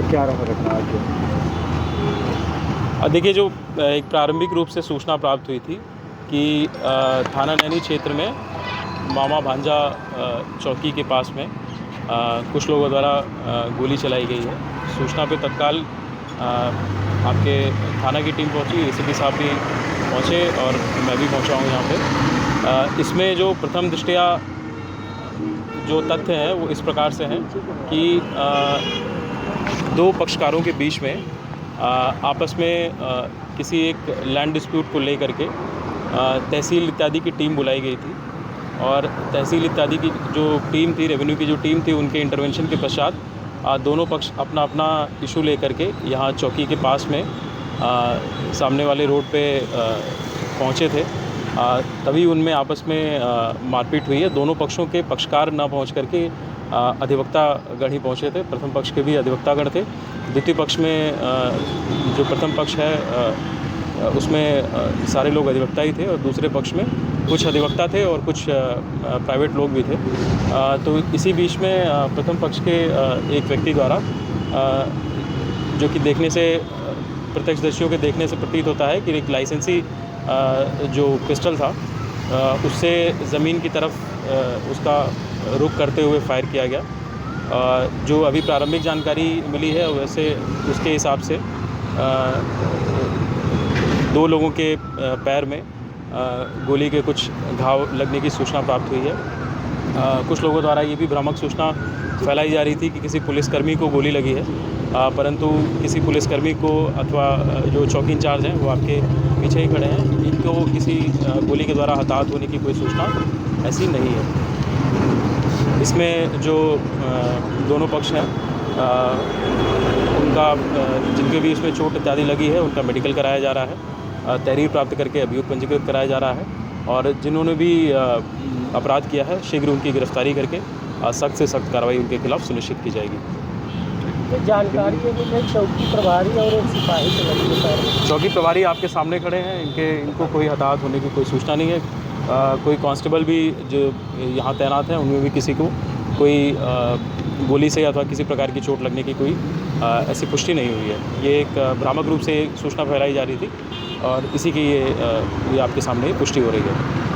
क्या रहा घटना आज? देखिए, जो एक प्रारंभिक रूप से सूचना प्राप्त हुई थी कि थाना नैनी क्षेत्र में मामा भांजा चौकी के पास में कुछ लोगों द्वारा गोली चलाई गई है। सूचना पे तत्काल आपके थाना की टीम पहुंची, एसीपी साहब भी पहुंचे और मैं भी पहुंचा हूं यहाँ पे। इसमें जो प्रथम दृष्टया जो तथ्य हैं वो इस प्रकार से हैं कि दो पक्षकारों के बीच में आपस में किसी एक लैंड डिस्प्यूट को लेकर के तहसील इत्यादि की टीम बुलाई गई थी और तहसील इत्यादि की जो टीम थी, रेवेन्यू की जो टीम थी, उनके इंटरवेंशन के पश्चात दोनों पक्ष अपना अपना इशू लेकर के यहाँ चौकी के पास में सामने वाले रोड पे पहुँचे थे। तभी उनमें आपस में मारपीट हुई है। दोनों पक्षों के पक्षकार न पहुँच करके अधिवक्ता गण ही पहुँचे थे। प्रथम पक्ष के भी अधिवक्ता गण थे। द्वितीय पक्ष में जो प्रथम पक्ष है उसमें सारे लोग अधिवक्ता ही थे और दूसरे पक्ष में कुछ अधिवक्ता थे और कुछ प्राइवेट लोग भी थे। तो इसी बीच में प्रथम पक्ष के एक व्यक्ति द्वारा जो कि देखने से प्रत्यक्षदर्शियों के देखने से प्रतीत होता है कि एक लाइसेंसी जो पिस्टल था उससे ज़मीन की तरफ उसका रुख करते हुए फायर किया गया। जो अभी प्रारंभिक जानकारी मिली है वैसे उसके हिसाब से दो लोगों के पैर में गोली के कुछ घाव लगने की सूचना प्राप्त हुई है। कुछ लोगों द्वारा ये भी भ्रामक सूचना फैलाई जा रही थी कि किसी पुलिसकर्मी को गोली लगी है, परंतु किसी पुलिसकर्मी को अथवा जो चौकी इंचार्ज हैं वो आपके पीछे ही खड़े हैं, इनको किसी गोली के द्वारा हताहत होने की कोई सूचना ऐसी नहीं है। इसमें जो दोनों पक्ष हैं उनका जिनके भी इसमें चोट इत्यादि लगी है उनका मेडिकल कराया जा रहा है। तहरीर प्राप्त करके अभियोग पंजीकृत कराया जा रहा है और जिन्होंने भी अपराध किया है शीघ्र उनकी गिरफ्तारी करके सख्त से सख्त कार्रवाई उनके खिलाफ सुनिश्चित की जाएगी। तो जानकारी है कि चौकी प्रभारी और एक सिपाही के लगे पैर। चौकी प्रभारी आपके सामने खड़े हैं, इनको कोई हताहत होने की कोई सूचना नहीं है। कोई कांस्टेबल भी जो यहाँ तैनात हैं उनमें भी किसी को कोई गोली से अथवा किसी प्रकार की चोट लगने की कोई ऐसी पुष्टि नहीं हुई है। ये एक भ्रामक रूप से सूचना फैलाई जा रही थी और इसी की ये आपके सामने पुष्टि हो रही है।